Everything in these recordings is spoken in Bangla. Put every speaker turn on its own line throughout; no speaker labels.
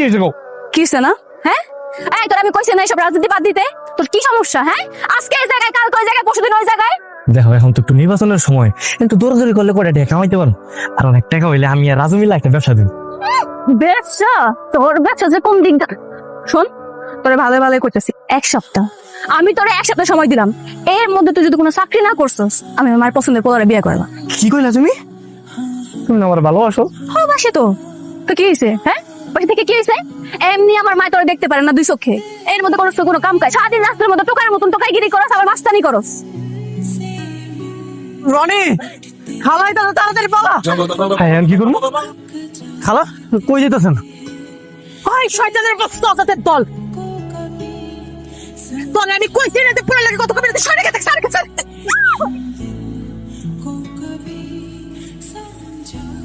হয়েছে গো?
কিসে না? হ্যাঁ এই তোর আমি কইছি না এইসব রাজনীতি বাদ দিতে। তোর কি সমস্যা? হ্যাঁ আজকে এই জায়গায়, কাল ওই জায়গায়, পরশুদিন ওই জায়গায়।
দেখো এখন তো একটু নির্বাচনের সময়, কিন্তু দৌড়াদৌড়ি করলে করে টাকা কামাইতে পারো। আর অনেক টাকা হইলে আমি আর রাজু মিলে একটা ব্যবসা দিন।
ব্যবসা? তোর ব্যবসা যে কোন দিক? শোন তোরে ভালো ভালো করতেছি, এক সপ্তাহ আমি তোরে এক সপ্তাহ সময় দিলাম। এর মধ্যে তুই যদি কোনো চাকরি না করছস, আমি আমার পছন্দের পোলারে বিয়ে করবা।
কি কইলা তুমি? তুমি আমার ভালোবাসো?
হ্যাঁ বাসে তো। তো কি হয়েছে? হ্যাঁ বাসা থেকে কি হয়েছে? এমনি আমার মা তোরে দেখতে পারে না দুই চোখে। এর মধ্যে কোনো কাম কাজ সারাদিন রাস্তার মধ্যে টোকার মতন টোকাইগিরি করস, আবার মাস্তানি করস।
রনি, খালাই তো তাড়াতাড়ি পালা। হ্যাঁ আমি কি করবো? খালা কই যেতেছেন?
ওই শয়তানের বস্তাদের দল, তোর আমি কইছি না যে পুরো লাগে কত কবে সরে গেছে সরে গেছে।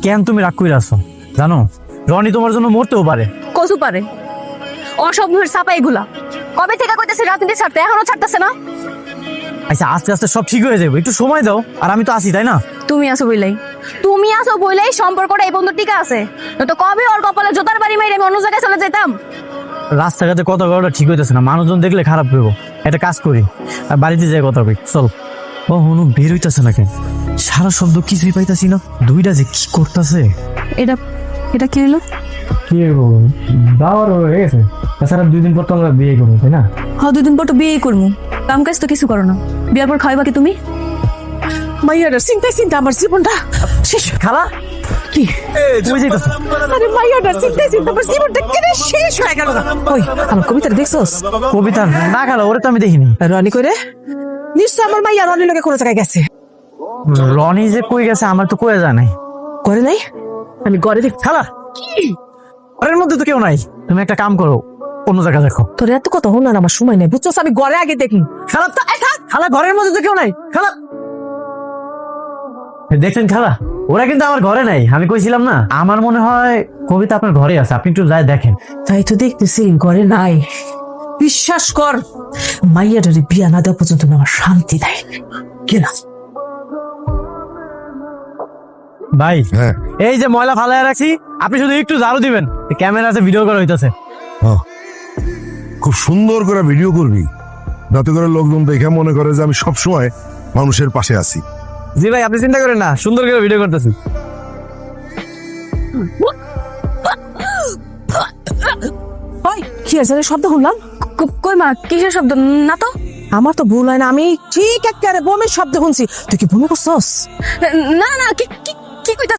কেন তুমি রাগ কইরা আছো? জানো রনি তোমার জন্য মরতেও পারে।
কসু পারে? অসভ্যের ছাপা এগুলা। কবে থেকে কইতেছে রাজনীতি ছাড়তে, এখনো ছাড়তেছে না।
আচ্ছা আস্তে আস্তে সব ঠিক হয়ে যাবে, একটু সময় দাও। আর আমি তো আছি তাই না?
তুমি আসো বইলাই সম্পর্কটা এই বন্ধু টিকা আছে। তো কবে ওর কপালে জোতার বাড়ি মাইরে আমি অন্য জায়গায় চলে যেতাম।
রাস্তাঘাটে কথা বলাটা ঠিক হইতেছে না, মানুষজন দেখলে খারাপ পেবো। একটা কাজ করি আর বাড়িতে যাই কথা কই, চল। ও হনু বের হইতাছে না কেন? সারা শব্দ কিছুই পাইতাছি না। দুইটা যে কি করতেছে।
এটা কি হলো?
কি দাওয়ার হয়ে গেছে। তাছাড়া 2 দিন পর তো আমরা বিয়ে করবো তাই না?
হ্যাঁ 2 দিন পর তো বিয়ে করবো। কাম কাজ তো কিছু করো না, বিয়ার পর খাইবা কি তুমি?
মাইয়াটা চিন্তা আমার জীবনটা শেষ।
খালা
কি
কই যাইতাছে?
আরে মাইয়াটা চিন্তা আমার জীবনটা কেটে শেষ হয়ে গেল। ওই আমার কবিতা দেখছস?
কবিতা না খালা, ওরে তো আমি দেখিনি।
রনি কইরে নিশ্চয় আমার মাইয়া রনির লগে কোনো জায়গায় গেছে।
রনি যে কই গেছে আমার তো কয়ে যায় নাই।
করে নাই? আমি ঘরে দেখ।
খালা কি ওর মধ্যে তো কেউ নাই, তুমি একটা কাম করো, অন্য জায়গা দেখো।
তোর এত কথা হল না, আমার সময় নেই বুঝছস। আমি ঘরে আগে দেখি।
খালা খালা ঘরের মধ্যে তো কেউ নাই। খালা দেখছেন খালা, ওরা কিন্তু আমার ঘরে নাই। আমি কইছিলাম না, আমার মনে হয় কবিতা আপনার ঘরে আছে, আপনি একটু যাই দেখেন।
তাই তো দেখতেছি ঘরে নাই। বিশ্বাস কর, মাইয়াটারে বিয়া না দেওয়া পর্যন্ত আমার শান্তি দেয় কেনা।
ভাই
হ্যাঁ
এই যে ময়লা ফালায় রাখছি, আপনি শুধু একটু ঝাড়ু দিবেন। ক্যামেরা আছে, ভিডিও করা হইতাছে।
হ্যাঁ, খুব সুন্দর করে ভিডিও করবি, যাতে করে লোকজন দেখে মনে করে যে আমি সবসময় মানুষের পাশে আছি।
জি ভাই আপনি চিন্তা করেন না, সুন্দর করে ভিডিও করতেছি।
ওই কি আছে শব্দ শুনলাম?
কই মা, কিসের শব্দ? না তো।
আমার তো ভুল হয় না, আমি ঠিক একটা বমির শব্দ শুনছি। তুই কি বমি করছস?
না না, কি কি কি কইতা